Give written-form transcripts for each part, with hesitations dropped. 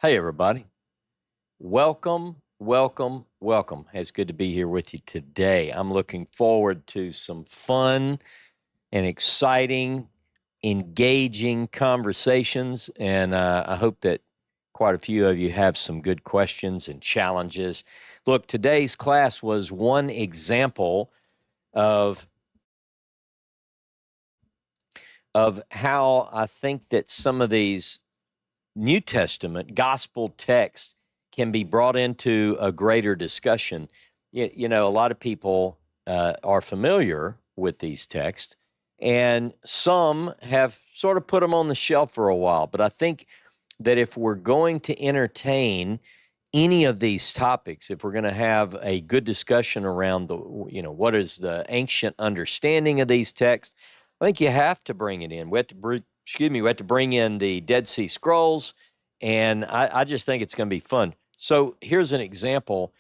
Hey, everybody. Welcome, welcome, welcome. It's good to be here with you today. I'm looking forward to some fun and exciting, engaging conversations, and I hope that quite a few of you have some good questions and challenges. Look, today's class was one example of how I think that some of these New Testament gospel texts can be brought into a greater discussion. A lot of people are familiar with these texts, and some have sort of put them on the shelf for a while. But I think that if we're going to entertain any of these topics, if we're going to have a good discussion around what is the ancient understanding of these texts, I think you have to bring it in. We have to bring in the Dead Sea Scrolls, and I just think it's going to be fun. So here's an example,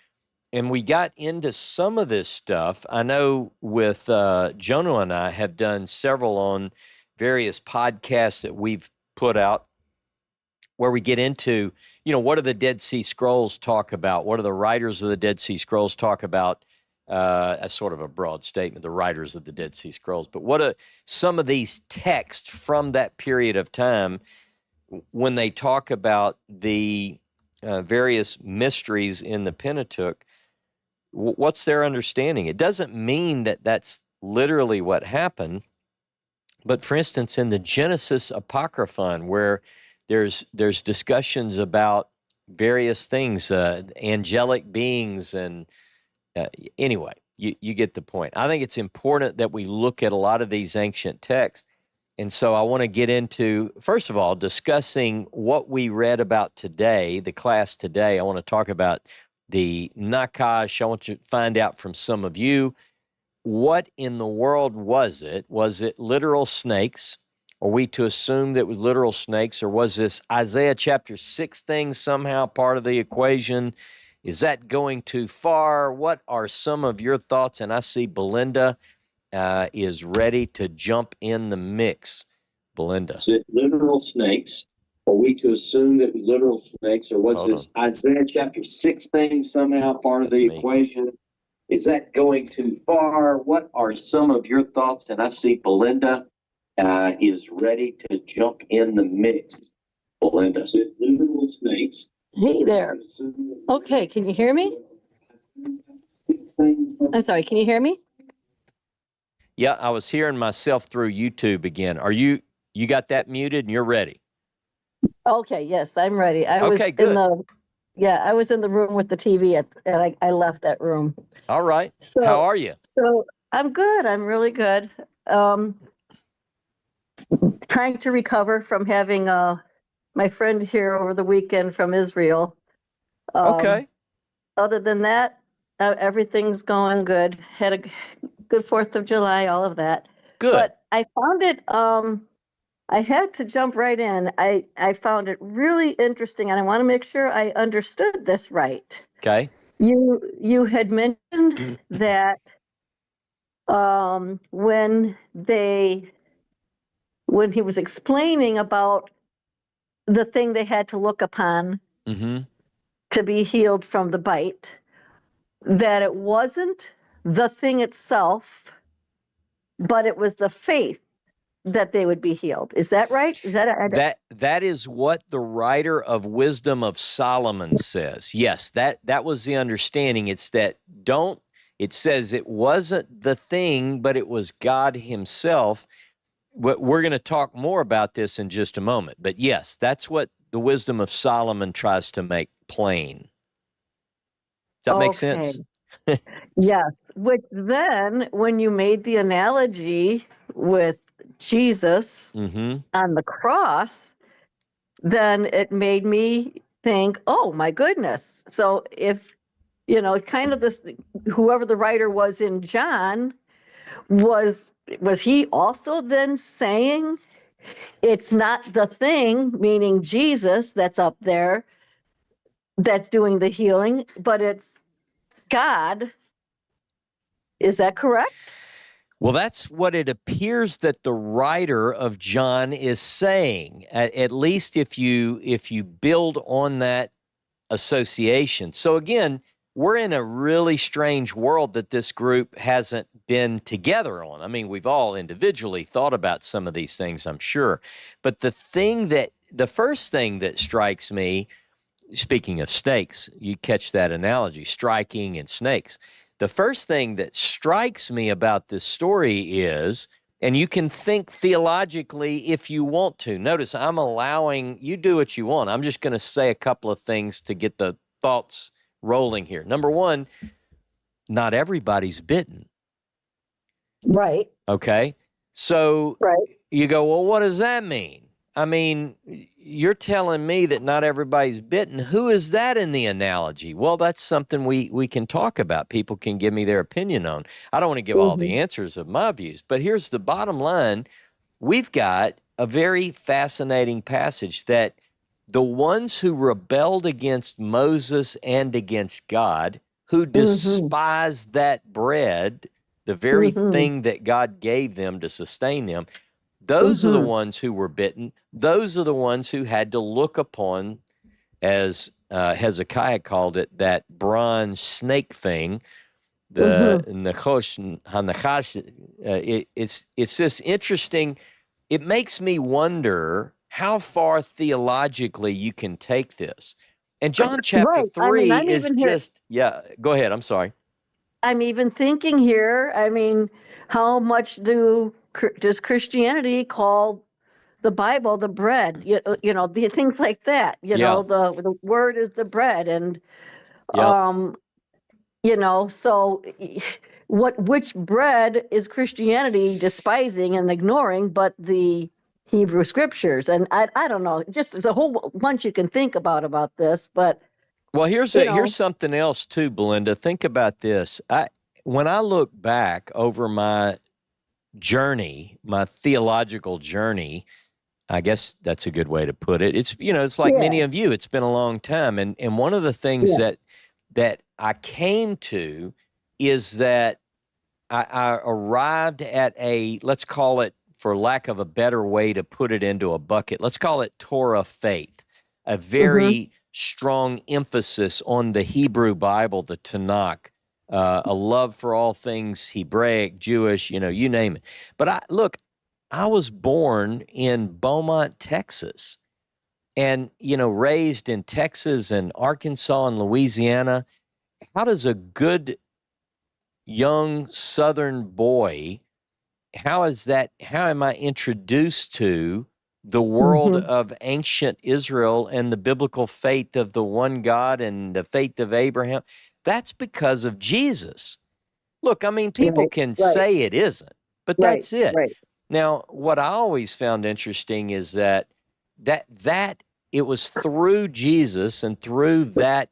and we got into some of this stuff. I know with Jonah and I have done several on various podcasts that we've put out where we get into, what do the Dead Sea Scrolls talk about? What do the writers of the Dead Sea Scrolls talk about? As sort of a broad statement, the writers of the Dead Sea Scrolls. But what are some of these texts from that period of time when they talk about the various mysteries in the Pentateuch? What's their understanding? It doesn't mean that that's literally what happened. But for instance, in the Genesis Apocryphon, where there's discussions about various things, angelic beings, and anyway, you get the point. I think it's important that we look at a lot of these ancient texts. And so I want to get into, first of all, discussing what we read about today, the class today. I want to talk about the Nakash. I want to find out from some of you, what in the world was it? Was it literal snakes? Are we to assume that it was literal snakes? Or was this Isaiah chapter 6 thing somehow part of the equation? Is that going too far? What are some of your thoughts? And I see Belinda is ready to jump in the mix. Belinda. Is it literal snakes? Are we to assume that it was literal snakes? Or was this Isaiah chapter 6 thing somehow part of the equation? Is that going too far? What are some of your thoughts? And I see Belinda is ready to jump in the mix. Belinda. Is it literal snakes? Hey there. Okay, can you hear me? I'm sorry, can you hear me? Yeah, I was hearing myself through YouTube again. You got that muted and you're ready? Okay, yes, I'm ready. I was in the room with the TV and I left that room. All right. So, how are you? So I'm good. I'm really good. Trying to recover from having my friend here over the weekend from Israel. Okay. Other than that, everything's going good. Had a good 4th of July, all of that. Good. But I found it, I had to jump right in. I found it really interesting, and I want to make sure I understood this right. Okay. You had mentioned that when he was explaining about the thing they had to look upon to be healed from the bite, that it wasn't the thing itself, but it was the faith that they would be healed. Is that right? Is that is what the writer of Wisdom of Solomon says. Yes, that was the understanding. It's that it says it wasn't the thing, but it was God himself. We're going to talk more about this in just a moment. But yes, that's what the Wisdom of Solomon tries to make plain. Does that make sense? Yes. Which then, when you made the analogy with Jesus on the cross, then it made me think, oh my goodness. So if, kind of this, whoever the writer was in John, was he also then saying it's not the thing, meaning Jesus, that's up there, that's doing the healing, but it's God? Is that correct? Well, that's what it appears that the writer of John is saying, at least if you build on that association. So again, we're in a really strange world that this group hasn't been together on. I mean, we've all individually thought about some of these things, I'm sure. But the first thing that strikes me, speaking of snakes, you catch that analogy, striking and snakes. The first thing that strikes me about this story is, and you can think theologically if you want to. Notice I'm allowing you do what you want. I'm just going to say a couple of things to get the thoughts rolling here. Number one, not everybody's bitten. Right. Okay. So you go, well, what does that mean? I mean, you're telling me that not everybody's bitten. Who is that in the analogy? Well, that's something we can talk about. People can give me their opinion on. I don't want to give all the answers of my views, but here's the bottom line. We've got a very fascinating passage that the ones who rebelled against Moses and against God, who despised that bread, the very thing that God gave them to sustain them, those are the ones who were bitten. Those are the ones who had to look upon, as Hezekiah called it, that bronze snake thing, the Nachosh HaNachash. It's this interesting. It makes me wonder how far theologically you can take this. And John chapter 3 is just, go ahead. I'm sorry. I'm even thinking here, I mean, how much does Christianity call the Bible the bread? You know, the things like that. You know, the word is the bread, and you know, so which bread is Christianity despising and ignoring, but the Hebrew scriptures? And I don't know, just there's a whole bunch you can think about this, but. Well, here's something else too, Belinda. Think about this. When I look back over my journey, my theological journey, I guess that's a good way to put it. It's it's like many of you. It's been a long time, and one of the things that I came to is that I arrived at let's call it, for lack of a better way to put it into a bucket, let's call it Torah faith, a very strong emphasis on the Hebrew Bible, the Tanakh, a love for all things Hebraic, Jewish, you name it. But I was born in Beaumont, Texas, and, raised in Texas and Arkansas and Louisiana. How does a good young Southern boy, how am I introduced to the world of ancient Israel and the biblical faith of the one God and the faith of Abraham? That's because of Jesus. Look, I mean, people can say it isn't, but that's it. Right. Now, what I always found interesting is that it was through Jesus and through that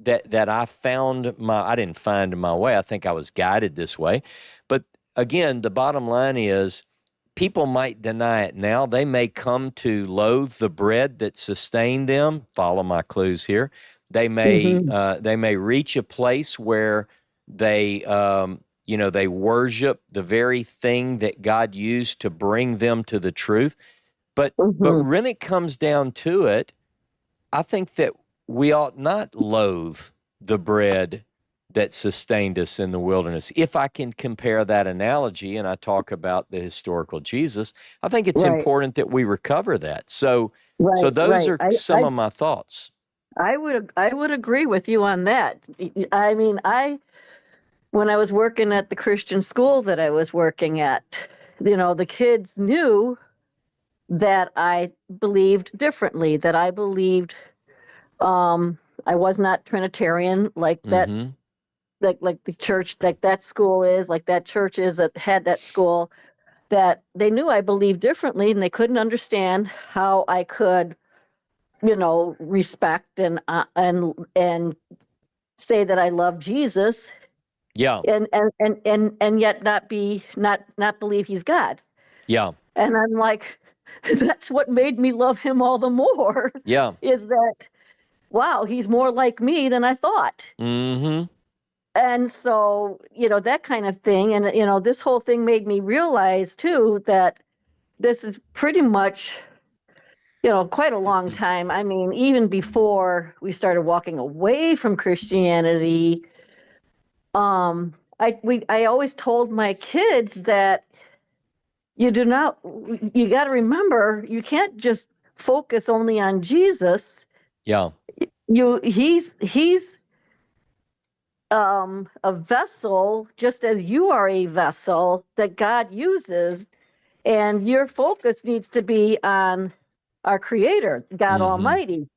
I found I didn't find my way. I think I was guided this way. But again, the bottom line is, people might deny it now. They may come to loathe the bread that sustained them. Follow my clues here. They may reach a place where they they worship the very thing that God used to bring them to the truth. But when it comes down to it, I think that we ought not loathe the bread that sustained us in the wilderness. If I can compare that analogy, and I talk about the historical Jesus, I think it's important that we recover that. So those are some of my thoughts. I would agree with you on that. I mean, when I was working at the Christian school that I was working at, the kids knew that I believed differently, that I believed I was not Trinitarian like that, like the church, like that school is, like that church is that had that school, that they knew I believed differently, and they couldn't understand how I could, respect and say that I love Jesus. Yeah. And yet not believe he's God. Yeah. And I'm like, that's what made me love him all the more. Yeah. Is that, wow, he's more like me than I thought. And so, that kind of thing. And, this whole thing made me realize, too, that this is pretty much, quite a long time. I mean, even before we started walking away from Christianity, I always told my kids that you got to remember, you can't just focus only on Jesus. Yeah. He's a vessel, just as you are a vessel that God uses, and your focus needs to be on our Creator, God Almighty,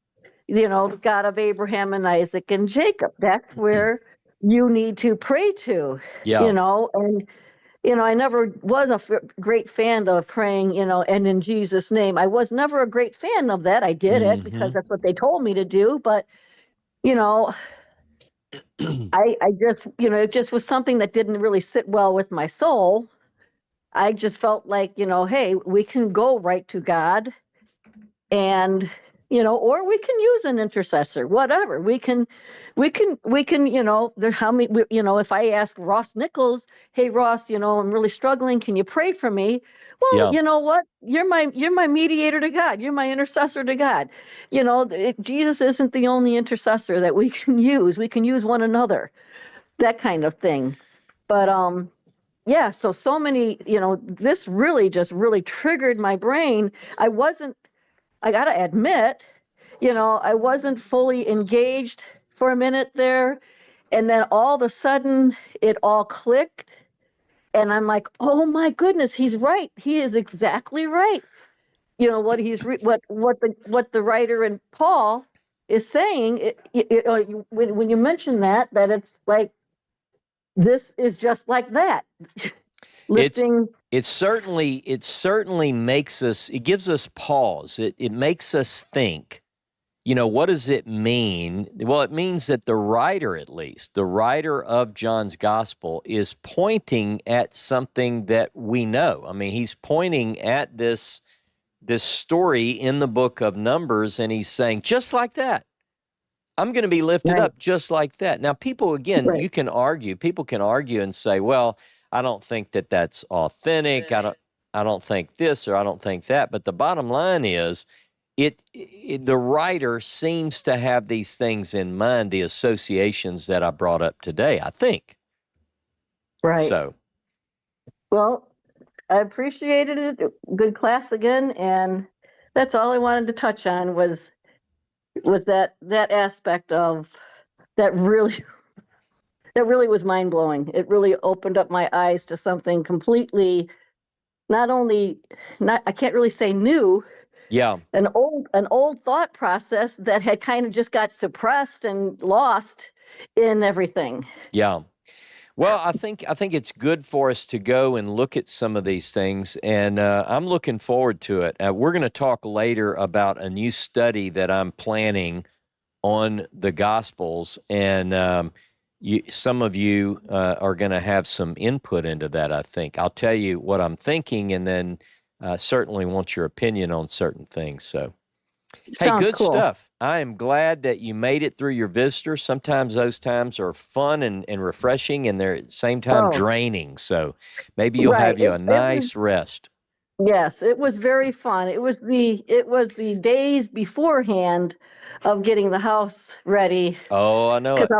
God of Abraham and Isaac and Jacob. That's where you need to pray to, and, I never was a great fan of praying, and in Jesus' name. I was never a great fan of that. I did it because that's what they told me to do, but, I just, it just was something that didn't really sit well with my soul. I just felt like, hey, we can go right to God, and, or we can use an intercessor, whatever. We can, there's how many, if I ask Ross Nichols, hey, Ross, I'm really struggling. Can you pray for me? Well, you know what? You're my mediator to God. You're my intercessor to God. Jesus isn't the only intercessor that we can use. We can use one another, that kind of thing. But, yeah, so many, this really triggered my brain. I got to admit, I wasn't fully engaged for a minute there. And then all of a sudden it all clicked. And I'm like, oh my goodness, he's right. He is exactly right. What the writer and Paul is saying, when you mention that it's like, this is just like that. Lifting. It certainly makes us, it gives us pause. It makes us think, what does it mean? Well, it means that the writer, at least, the writer of John's gospel is pointing at something that we know. I mean, he's pointing at this story in the book of Numbers, and he's saying, just like that, I'm going to be lifted up just like that. Now, people, again, people can argue and say, well, I don't think that that's authentic. I don't think this or I don't think that. But the bottom line is, the writer seems to have these things in mind, the associations that I brought up today, I think. Right. So. Well, I appreciated it. Good class again. And that's all I wanted to touch on was that aspect of that really was mind-blowing. It really opened up my eyes to something completely, I can't really say new. Yeah. An old thought process that had kind of just got suppressed and lost in everything. Yeah. Well, I think it's good for us to go and look at some of these things, and I'm looking forward to it. We're going to talk later about a new study that I'm planning on the Gospels, and some of you are going to have some input into that, I think. I'll tell you what I'm thinking, and then certainly want your opinion on certain things. So, Sounds hey, good cool stuff. I am glad that you made it through your visitor. Sometimes those times are fun and refreshing, and they're at the same time draining. So maybe you'll have you a nice rest. Yes, it was very fun. It was the days beforehand of getting the house ready. Oh, I know it.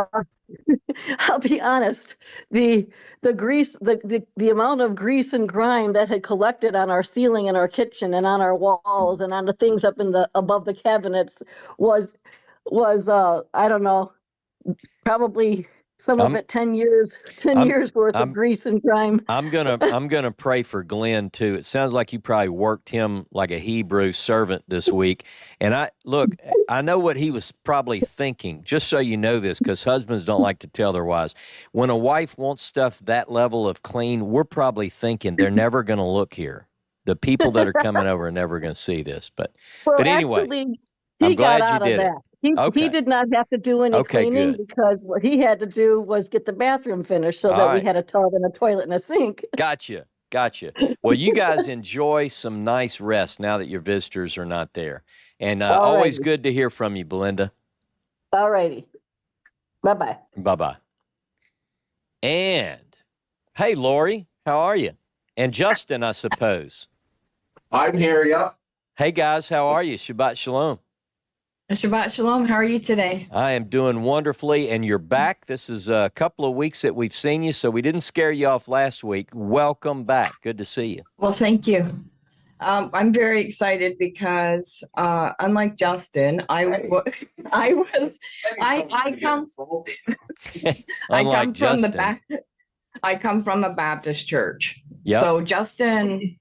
I'll be honest, the grease, the amount of grease and grime that had collected on our ceiling in our kitchen and on our walls and on the things up above the cabinets was I don't know, probably some of it 10 years worth of grease and grime. I'm gonna pray for Glenn too. It sounds like you probably worked him like a Hebrew servant this week. And I know what he was probably thinking, just so you know this, because husbands don't like to tell their wives. When a wife wants stuff that level of clean, we're probably thinking they're never gonna look here. The people that are coming over are never gonna see this. But anyway, actually, I'm glad you did it. He did not have to do any cleaning because what he had to do was get the bathroom finished so that we had a tub and a toilet and a sink. Gotcha. Well, you guys enjoy some nice rest now that your visitors are not there. And always good to hear from you, Belinda. All righty. Bye-bye. Bye-bye. And hey, Lori, how are you? And Justin, I suppose. I'm here, yeah. Hey, guys, how are you? Shabbat Shalom. Shabbat Shalom. How are you today? I am doing wonderfully, and you're back. This is a couple of weeks that we've seen you, so we didn't scare you off last week. Welcome back. Good to see you. Well, thank you. I'm very excited because, unlike Justin, I come from a Baptist church. Yep. So Justin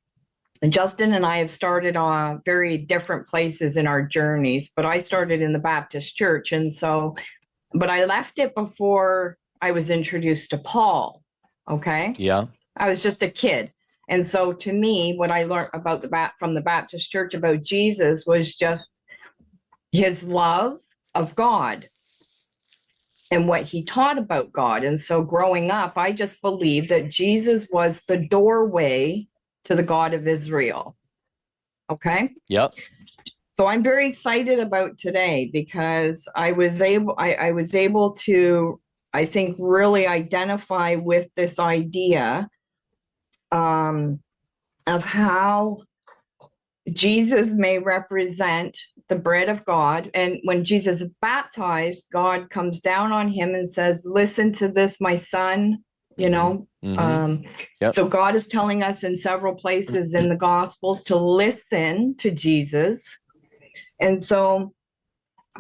and I have started on very different places in our journeys, but I started in the Baptist church. And so, but I left it before I was introduced to Paul. Okay. Yeah. I was just a kid. And so to me, what I learned about from the Baptist church about Jesus was just his love of God and what he taught about God. And so growing up, I just believed that Jesus was the doorway to the God of Israel. Okay. Yep. So I'm very excited about today because I was able to, I think, really identify with this idea of how Jesus may represent the bread of God. And when Jesus is baptized, God comes down on him and says, listen to this, my son, you know. Yep. So God is telling us in several places in the Gospels to listen to Jesus. And so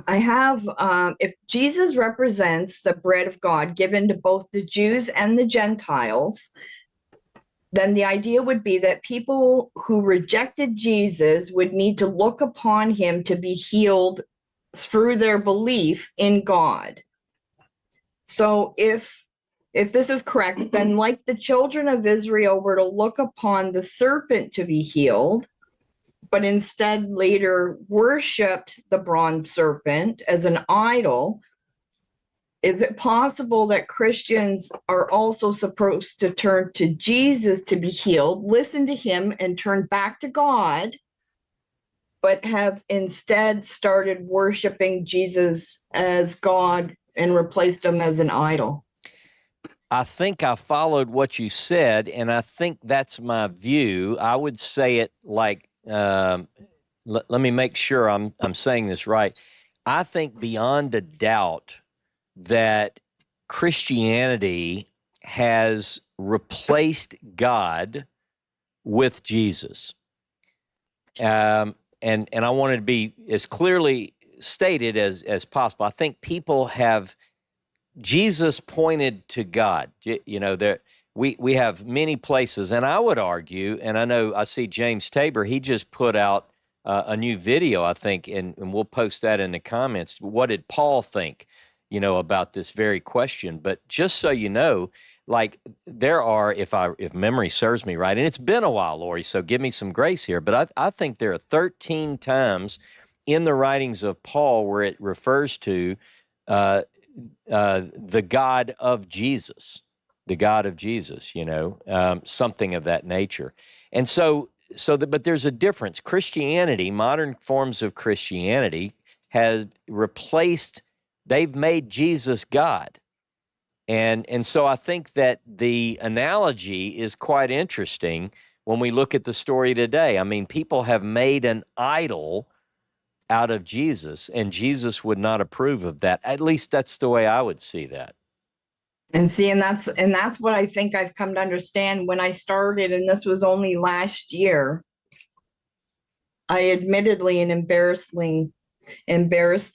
I have, if Jesus represents the bread of God given to both the Jews and the Gentiles, then the idea would be that people who rejected Jesus would need to look upon him to be healed through their belief in God. So if this is correct, then like the children of Israel were to look upon the serpent to be healed, but instead later worshiped the bronze serpent as an idol, is it possible that Christians are also supposed to turn to Jesus to be healed, listen to him, and turn back to God, but have instead started worshiping Jesus as God and replaced him as an idol? I think I followed what you said, and I think that's my view. I would say it like, let me make sure I'm saying this right. I think beyond a doubt that Christianity has replaced God with Jesus. And I wanted to be as clearly stated as possible. I think people have, Jesus pointed to God. You know, we have many places, and I would argue, and I know I see James Tabor, he just put out a new video, I think, and we'll post that in the comments. What did Paul think, you know, about this very question? But just so you know, like there are, if memory serves me right, and it's been a while, Lori, so give me some grace here, but I think there are 13 times in the writings of Paul where it refers to the God of Jesus, you know, something of that nature. And but there's a difference. Christianity, modern forms of Christianity has replaced, they've made Jesus God. And so I think that the analogy is quite interesting when we look at the story today. I mean, people have made an idol out of Jesus, and Jesus would not approve of that. At least that's the way I would see that. And that's what I think I've come to understand when I started, and this was only last year. I admittedly and embarrassed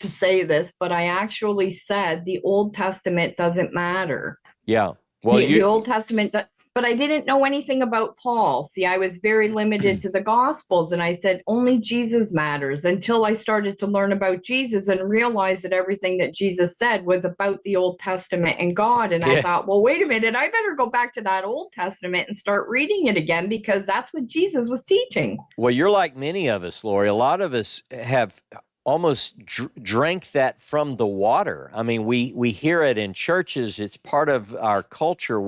to say this, but I actually said the Old Testament doesn't matter. Yeah. Well, the Old Testament, but I didn't know anything about Paul. See, I was very limited to the Gospels, and I said only Jesus matters until I started to learn about Jesus and realize that everything that Jesus said was about the Old Testament and God. And I thought, well, wait a minute, I better go back to that Old Testament and start reading it again, because that's what Jesus was teaching. Well, you're like many of us, Lori. A lot of us have almost drank that from the water. I mean, we hear it in churches. It's part of our culture.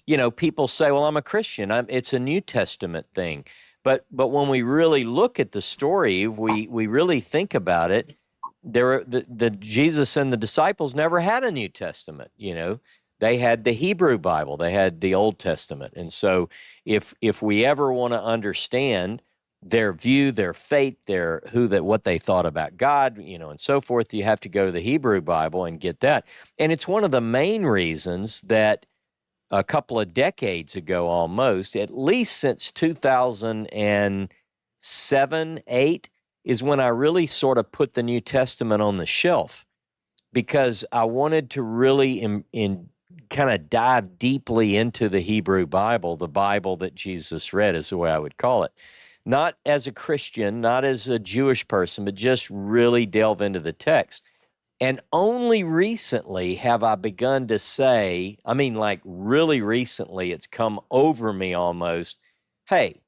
You know, people say, well, I'm a Christian. It's a New Testament thing. But when we really look at the story, we really think about it, the Jesus and the disciples never had a New Testament, you know. they had the Hebrew Bible, they had the Old Testament. And so if we ever want to understand their view, their faith, what they thought about God, and so forth, you have to go to the Hebrew Bible and get that. And it's one of the main reasons that a couple of decades ago, almost, at least since 2007, 8, is when I really sort of put the New Testament on the shelf, because I wanted to really kind of dive deeply into the Hebrew Bible, the Bible that Jesus read is the way I would call it. Not as a Christian, not as a Jewish person, but just really delve into the text. And only recently have I begun to say, like really recently, it's come over me almost, hey,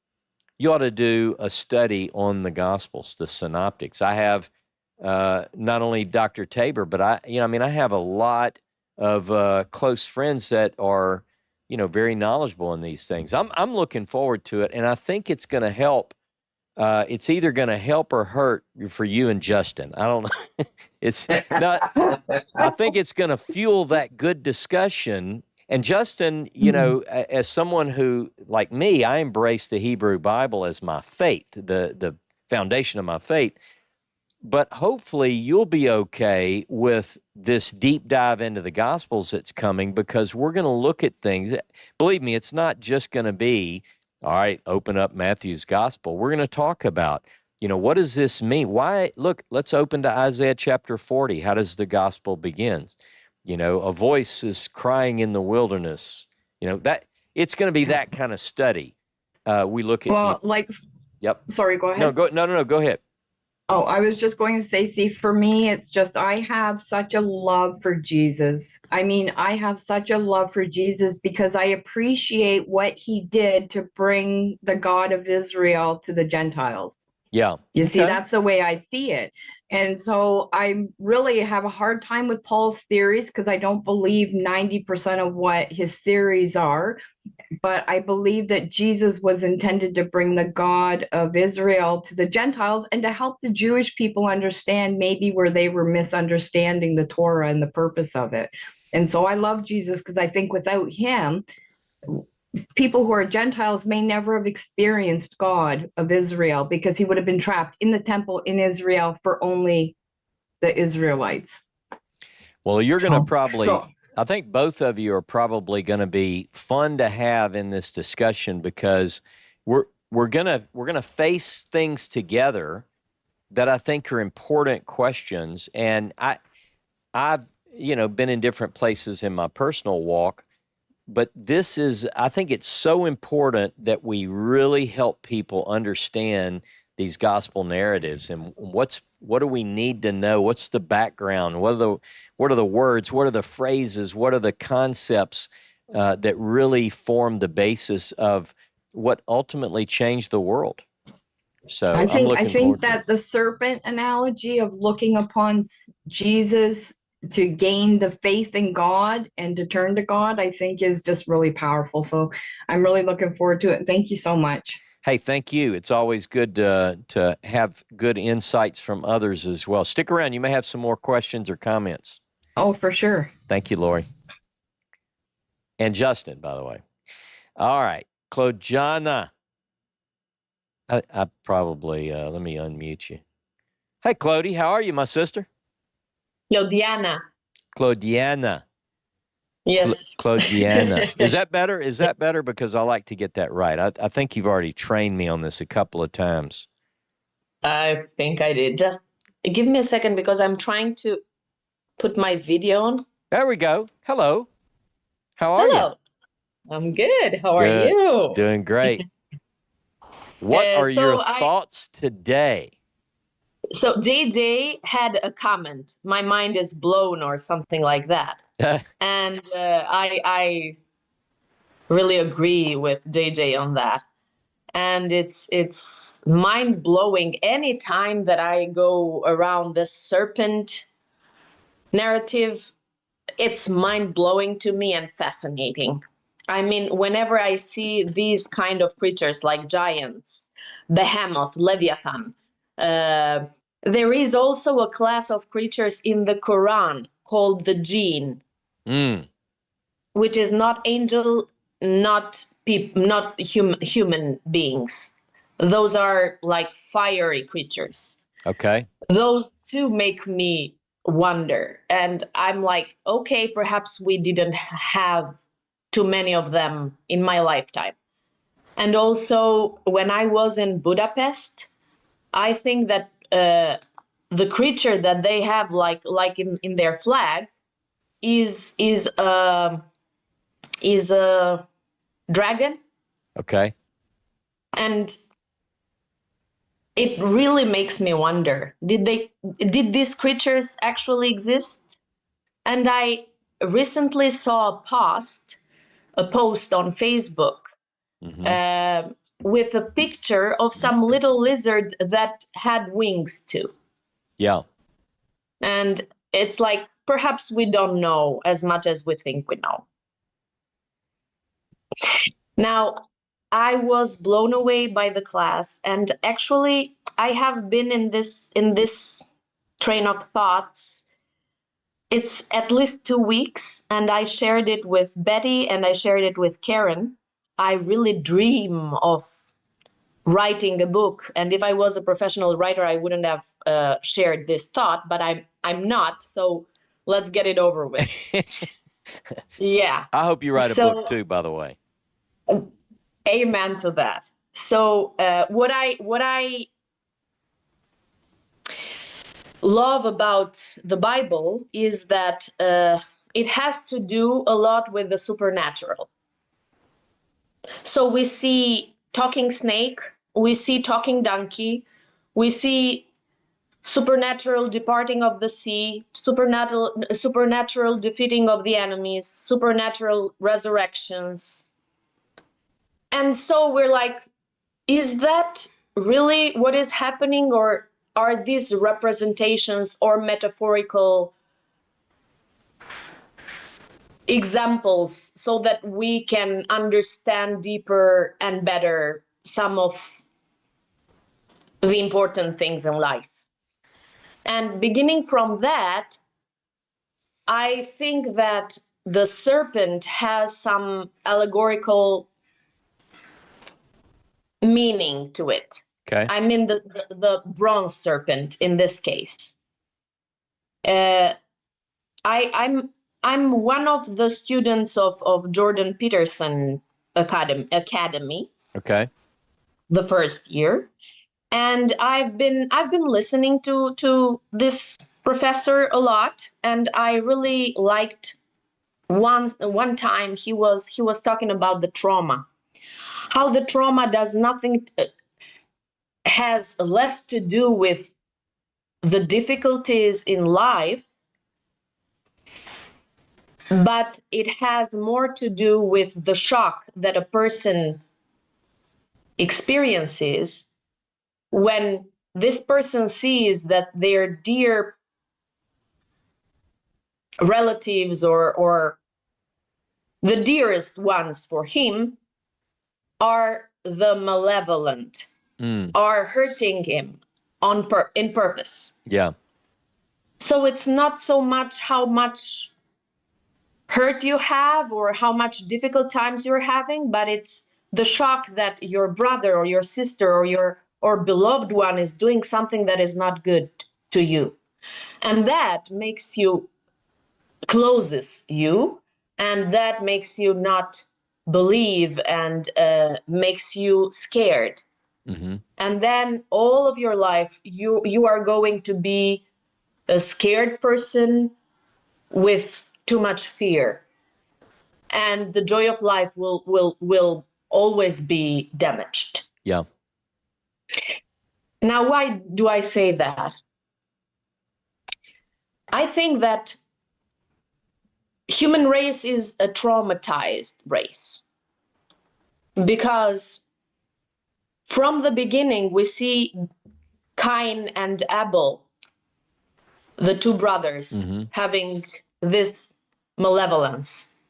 you ought to do a study on the Gospels, the Synoptics. I have not only Dr. Tabor, but I have a lot of close friends that are, very knowledgeable in these things. I'm looking forward to it, and I think it's going to help. It's either going to help or hurt for you and Justin. I don't know. It's not. I think it's going to fuel that good discussion. And Justin, as someone who, like me, I embrace the Hebrew Bible as my faith, the foundation of my faith. But hopefully you'll be okay with this deep dive into the Gospels that's coming, because we're going to look at things. Believe me, it's not just going to be, all right, open up Matthew's Gospel. We're going to talk about, what does this mean? Why? Look, let's open to Isaiah chapter 40. How does the Gospel begin? A voice is crying in the wilderness. That it's going to be that kind of study. We look at Yep. Sorry, go ahead. No, go ahead. Oh, I was just going to say, see, for me, it's just I have such a love for Jesus. I have such a love for Jesus because I appreciate what he did to bring the God of Israel to the Gentiles. Yeah. You see, that's the way I see it. And so I really have a hard time with Paul's theories because I don't believe 90% of what his theories are. But I believe that Jesus was intended to bring the God of Israel to the Gentiles and to help the Jewish people understand maybe where they were misunderstanding the Torah and the purpose of it. And so I love Jesus because I think without him, people who are Gentiles may never have experienced God of Israel because he would have been trapped in the temple in Israel for only the Israelites. Well, you're going to probably... I think both of you are probably going to be fun to have in this discussion because we're gonna face things together that I think are important questions. And I've been in different places in my personal walk, but I think it's so important that we really help people understand these gospel narratives and what do we need to know? What's the background? What are the words? What are the phrases? What are the concepts that really form the basis of what ultimately changed the world? So I think that the serpent analogy of looking upon Jesus to gain the faith in God and to turn to God, I think is just really powerful. So I'm really looking forward to it. Thank you so much. Hey, thank you. It's always good to have good insights from others as well. Stick around. You may have some more questions or comments. Oh, for sure. Thank you, Lori. And Justin, by the way. All right. Claudiana. I probably, let me unmute you. Hey, Claudie, how are you, my sister? Claudiana. Yes. Claudiana. Is that better? Is that better? Because I like to get that right. I think you've already trained me on this a couple of times. I think I did. Just give me a second because I'm trying to put my video on. There we go. Hello. How are you? I'm good. How are you? Doing great. What are your thoughts today? So JJ had a comment, my mind is blown or something like that. And I really agree with JJ on that. And it's mind-blowing. Anytime that I go around the serpent narrative, it's mind-blowing to me and fascinating. Whenever I see these kind of creatures like giants, behemoth, leviathan, there is also a class of creatures in the Quran called the jinn. which is not angel, not human beings. Those are like fiery creatures. Okay. Those two make me wonder. And I'm like, okay, perhaps we didn't have too many of them in my lifetime. And also, when I was in Budapest, I think that the creature that they have, like in their flag, is a dragon. Okay. And it really makes me wonder, did these creatures actually exist? And I recently saw a post on Facebook with a picture of some little lizard that had wings too. Yeah. And it's like, perhaps we don't know as much as we think we know. Now, I was blown away by the class, and actually I have been in this train of thoughts. It's at least 2 weeks, and I shared it with Betty and I shared it with Karen. I really dream of writing a book, and if I was a professional writer, I wouldn't have shared this thought, but I'm not, so let's get it over with. Yeah. I hope you write a book too, by the way. Amen to that. So what I love about the Bible is that it has to do a lot with the supernatural. So we see talking snake, we see talking donkey, we see supernatural departing of the sea, supernatural defeating of the enemies, supernatural resurrections. And so we're like, is that really what is happening, or are these representations or metaphorical examples so that we can understand deeper and better some of the important things in life? And beginning from that, I think that the serpent has some allegorical meaning to it. Okay. I mean the bronze serpent in this case. I'm one of the students of Jordan Peterson Academy. Okay. The first year, and I've been listening to this professor a lot, and I really liked one time he was talking about the trauma, how the trauma does nothing, has less to do with the difficulties in life, but it has more to do with the shock that a person experiences when this person sees that their dear relatives or the dearest ones for him are the malevolent, are hurting him in purpose. Yeah. So it's not so much how much hurt you have or how much difficult times you're having, but it's the shock that your brother or your sister or your beloved one is doing something that is not good to you. And that makes you, closes you, and that makes you not believe and makes you scared. Mm-hmm. And then all of your life, you are going to be a scared person with too much fear. And the joy of life will always be damaged. Yeah. Now, why do I say that? I think that human race is a traumatized race, because from the beginning we see Cain and Abel, the two brothers, having this malevolence.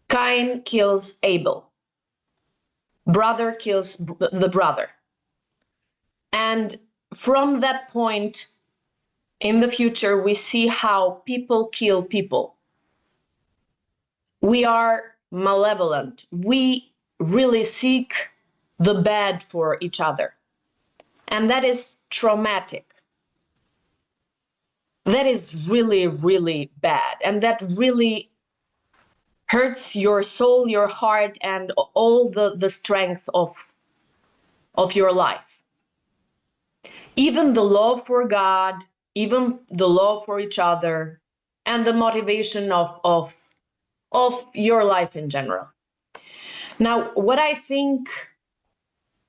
Cain kills Abel. Brother kills the brother. And from that point in the future, we see how people kill people. we are malevolent. We really seek the bad for each other. And that is traumatic. That is really, really bad. And that really hurts your soul, your heart, and all the strength of your life. Even the love for God, even the love for each other, and the motivation of your life in general. Now, what I think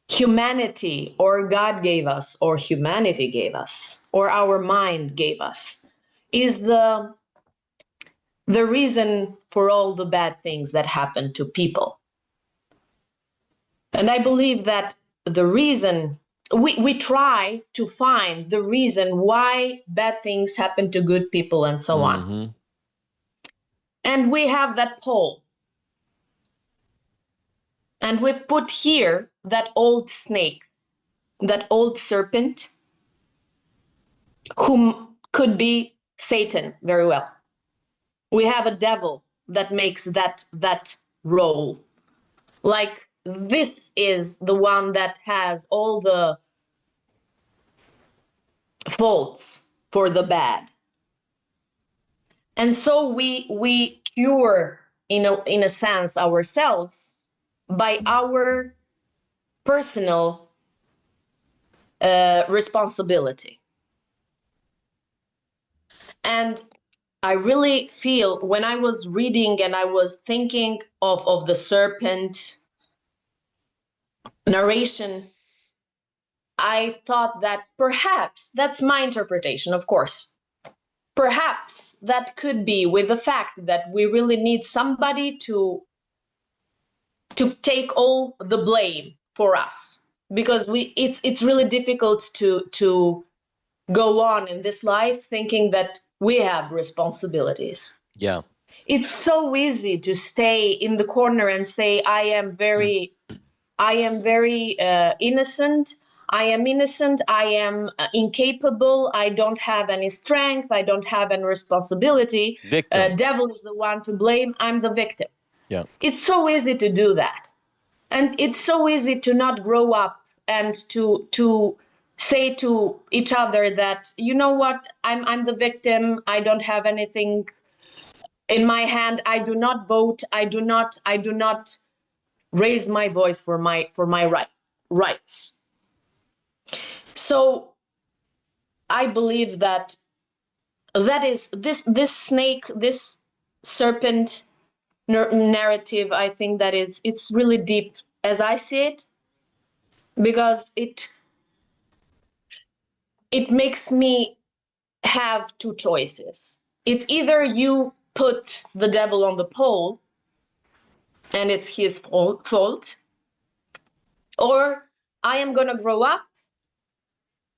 humanity or God gave us, or humanity gave us, or our mind gave us, is the reason for all the bad things that happen to people. And I believe that the reason, we try to find the reason why bad things happen to good people and so on. And we have that poll. And we've put here that old snake, that old serpent, whom could be Satan very well. We have a devil that makes that role. Like, this is the one that has all the faults for the bad. And so we cure, in a sense, ourselves by our personal responsibility. And I really feel, when I was reading and I was thinking of the serpent narration, I thought that perhaps, that's my interpretation, of course, perhaps that could be with the fact that we really need somebody to take all the blame for us, because it's really difficult to go on in this life thinking that we have responsibilities. Yeah. It's so easy to stay in the corner and say, I am very innocent. I am innocent. I am incapable. I don't have any strength. I don't have any responsibility. Victim. Devil is the one to blame. I'm the victim. Yeah. It's so easy to do that. And it's so easy to not grow up and to say to each other that, you know what, I'm the victim. I don't have anything in my hand. I do not vote. I do not raise my voice for my rights. So I believe that is this snake, this serpent narrative. I think that it's really deep as I see it, because it makes me have two choices. It's either you put the devil on the pole and it's his fault, or I am going to grow up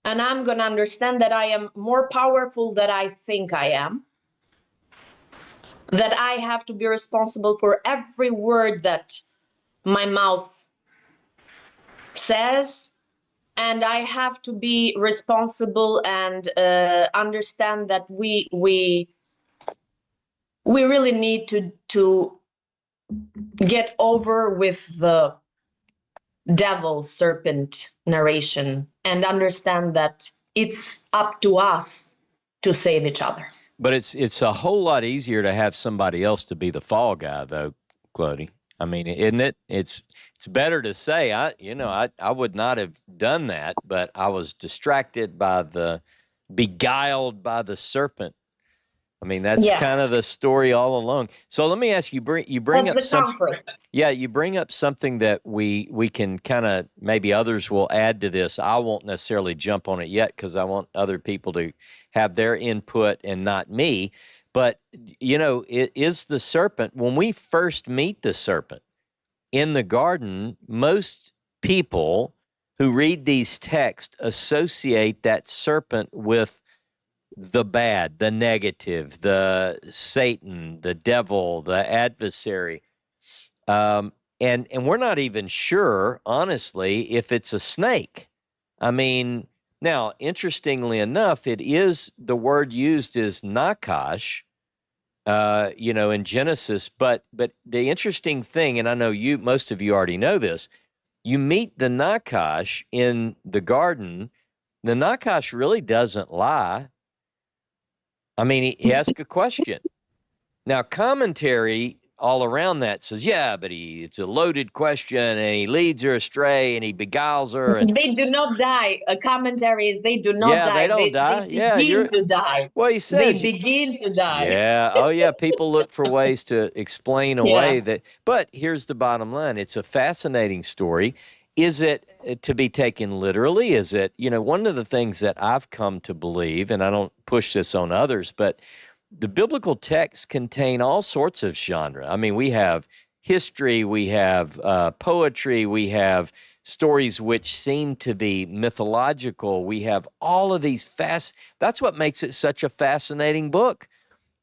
and I'm going to understand that I am more powerful than I think I am, that I have to be responsible for every word that my mouth says, and I have to be responsible and understand that we really need to get over with the devil serpent narration and understand that it's up to us to save each other. But it's a whole lot easier to have somebody else to be the fall guy, though, Clody. I mean, isn't it? It's better to say, I would not have done that, but I was distracted beguiled by the serpent. I mean, that's kind of the story all along. So let me ask you, you bring up something. Yeah, you bring up something that we can kind of, maybe others will add to this. I won't necessarily jump on it yet because I want other people to have their input and not me. But, it is the serpent. When we first meet the serpent in the garden, most people who read these texts associate that serpent with the bad, the negative, the Satan, the devil, the adversary. And we're not even sure, honestly, if it's a snake. I mean, now, interestingly enough, it is, the word used is nakash, in Genesis. But the interesting thing, and I know most of you already know this, you meet the Nakash in the garden. The Nakash really doesn't lie. I mean, he asks a question. Now, commentary all around that says, yeah, but it's a loaded question, and he leads her astray, and he beguiles her. And they do not die. A commentary is they do not die. They don't die. They begin to die. Well, he says they begin to die. Yeah. Oh, yeah. People look for ways to explain away that. But here's the bottom line. It's a fascinating story. Is it to be taken literally? Is it, one of the things that I've come to believe, and I don't push this on others, but the biblical texts contain all sorts of genre. I mean, we have history, we have poetry, we have stories which seem to be mythological. We have all of these that's what makes it such a fascinating book.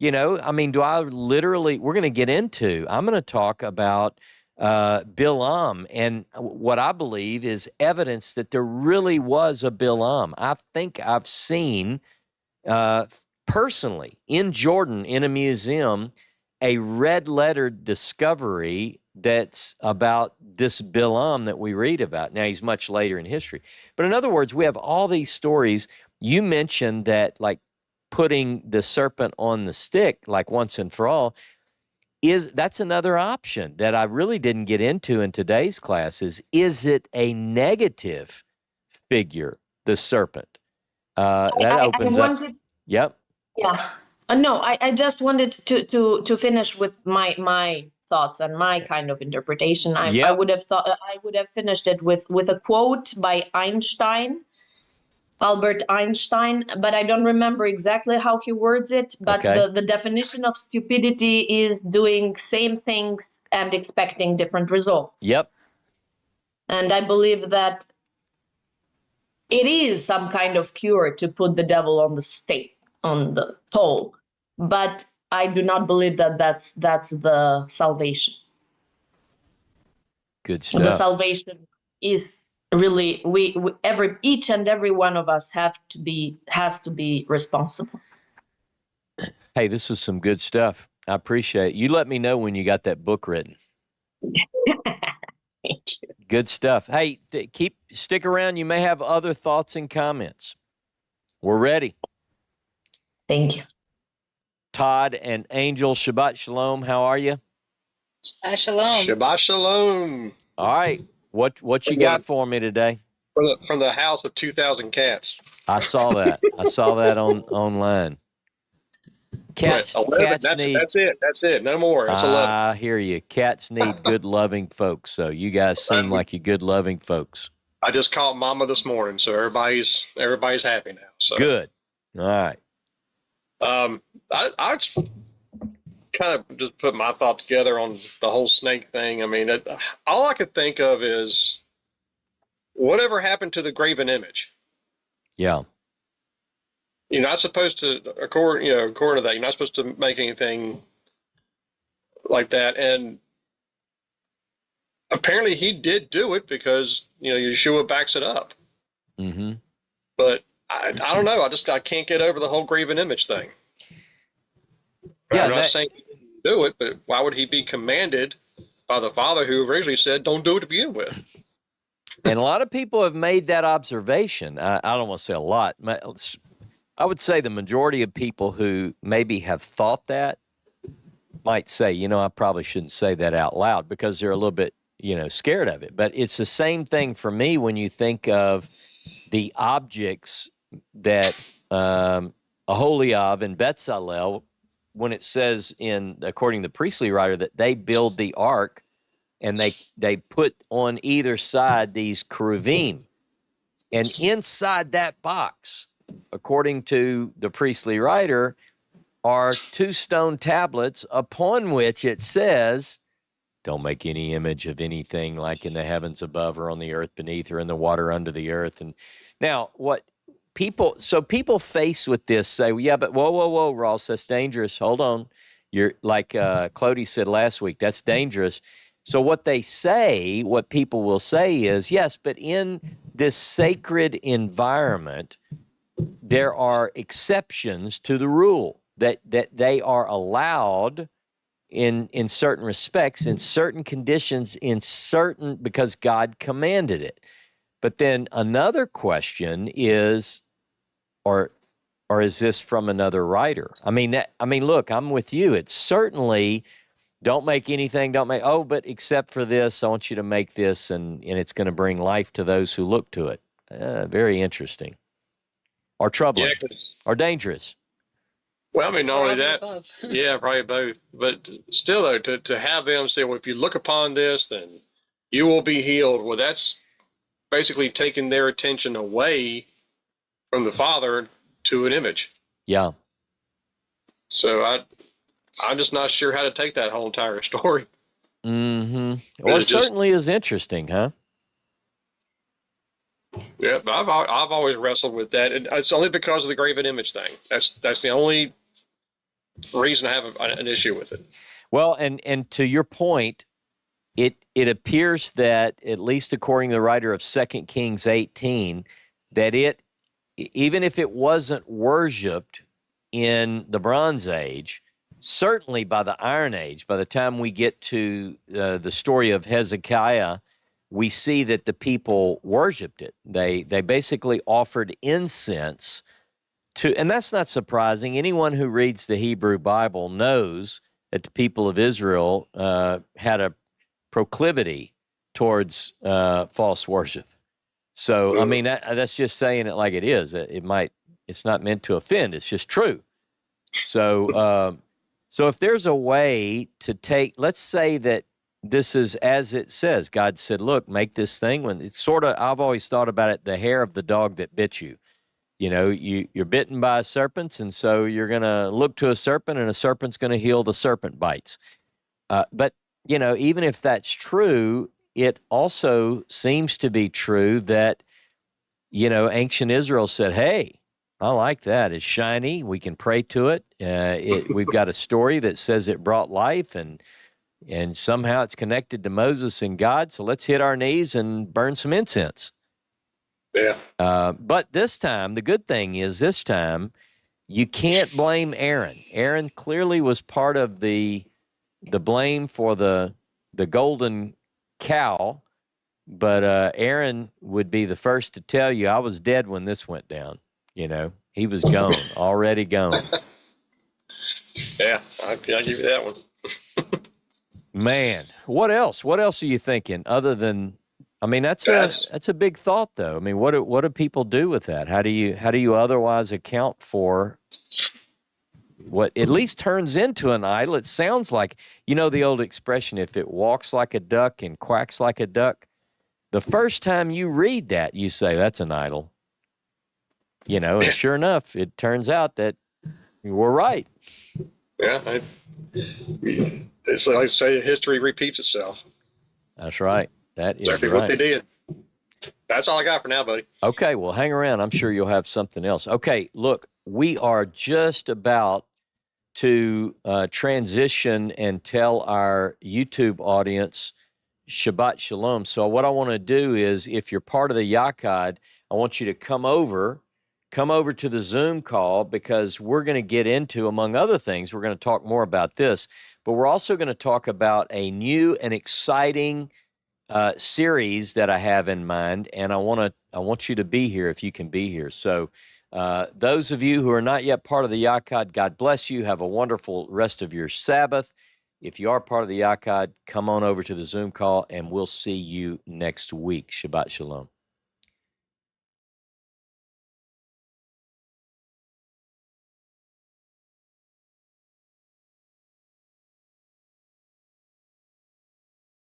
I mean, we're going to get into, I'm going to talk about Bilam, and what I believe is evidence that there really was a Bilam. I think I've seen personally in Jordan in a museum a red letter discovery that's about this Bilam that we read about. Now, he's much later in history. But in other words, we have all these stories. You mentioned that, like, putting the serpent on the stick, like once and for all, that's another option that I really didn't get into in today's class. Is it a negative figure, the serpent? That opens up. Yep. Yeah. No, I just wanted to finish with my thoughts and my kind of interpretation. I would have finished it with a quote by Albert Einstein, but I don't remember exactly how he words it. But the definition of stupidity is doing same things and expecting different results. Yep. And I believe that it is some kind of cure to put the devil on the stake, on the pole. But I do not believe that that's the salvation. Good stuff. The salvation is really each and every one of us has to be responsible. Hey, this is some good stuff. I appreciate it. You let me know when you got that book written. Thank you. Good stuff. Hey, stick around. You may have other thoughts and comments. We're ready. Thank you. Todd and Angel, Shabbat Shalom. How are you? Shabbat Shalom. Shabbat Shalom. All right. What you got for me today? From the house of 2,000 cats. I saw that. I saw that online. Cats need. That's it. No more. That's 11. I hear you. Cats need good, loving folks. So you guys seem like you good, loving folks. I just called Mama this morning, so everybody's happy now. So good. All right. I kind of just put my thought together on the whole snake thing. I mean, all I could think of is whatever happened to the graven image. Yeah. You're not supposed to, according to that, you're not supposed to make anything like that. And apparently he did do it because, Yeshua backs it up. Mm-hmm. But I don't know. I can't get over the whole graven image thing. Yeah, I'm not saying he didn't do it, but why would he be commanded by the Father who originally said, don't do it to begin with? And a lot of people have made that observation. I don't want to say a lot. I would say the majority of people who maybe have thought that might say, I probably shouldn't say that out loud because they're a little bit, scared of it. But it's the same thing for me when you think of the objects that Aholiab and Betzalel, when it says according to the priestly writer, that they build the ark and they put on either side these cheruvim. And inside that box, according to the priestly writer, are 2 stone tablets upon which it says, don't make any image of anything like in the heavens above or on the earth beneath or in the water under the earth. And now people faced with this say, well, yeah, but whoa, Ross, that's dangerous. Hold on. You're like Clody said last week, that's dangerous. So what people will say is, yes, but in this sacred environment, there are exceptions to the rule. that they are allowed in certain respects, in certain conditions, because God commanded it. But then another question is, or is this from another writer? I mean, look, I'm with you. It's certainly don't make anything, but except for this, I want you to make this, and it's going to bring life to those who look to it. Very interesting. Or troubling, or dangerous. Well, I mean, not only that, probably both. But still, though, to have them say, well, if you look upon this, then you will be healed. Well, that's basically taking their attention away from the Father to an image. Yeah. So I'm just not sure how to take that whole entire story. Mm-hmm. Well, it certainly is interesting, huh? Yeah, I've always wrestled with that, and it's only because of the graven image thing. That's the only reason I have an issue with it. Well, and to your point, it appears that, at least according to the writer of 2 Kings 18, that even if it wasn't worshipped in the Bronze Age, certainly by the Iron Age, by the time we get to the story of Hezekiah, we see that the people worshipped it. They basically offered incense to, and that's not surprising. Anyone who reads the Hebrew Bible knows that the people of Israel had a proclivity towards false worship. So, I mean, that's just saying it like it is. It's not meant to offend. It's just true. So, so if there's a way to take, let's say that this is as it says. God said, look, make this thing. When it's sort of, I've always thought about it, the hair of the dog that bit you. You know, you're bitten by a serpent, and so you're going to look to a serpent, and a serpent's going to heal the serpent bites. But, you know, even if that's true, it also seems to be true that, you know, ancient Israel said, hey, I like that. It's shiny. We can pray to it. We've got a story that says it brought life, and somehow it's connected to Moses and God, so let's hit our knees and burn some incense. Yeah. But this time, the good thing is this time, you can't blame Aaron. Aaron clearly was part of the blame for the golden cow, but Aaron would be the first to tell you, I was dead when this went down. You know, he was gone, already gone. Yeah, I'll give you that one. Man, what else? What else are you thinking other than? I mean, that's a big thought, though. I mean, what do people do with that? How do you otherwise account for what at least turns into an idol? It sounds like, you know, the old expression, if it walks like a duck and quacks like a duck. The first time you read that, you say that's an idol. You know, and sure enough, it turns out that you were right. Yeah, it's like I say, history repeats itself. That's right. That is exactly right. What they did. That's all I got for now, buddy. Okay, well, hang around. I'm sure you'll have something else. Okay, look, we are just about to transition and tell our YouTube audience Shabbat Shalom. So what I want to do is, if you're part of the Yachad, I want you to come over to the Zoom call, because we're going to get into, among other things, we're going to talk more about this, but we're also going to talk about a new and exciting series that I have in mind, and I want you to be here if you can be here. So those of you who are not yet part of the Yachad, God bless you. Have a wonderful rest of your Sabbath. If you are part of the Yachad, come on over to the Zoom call, and we'll see you next week. Shabbat Shalom.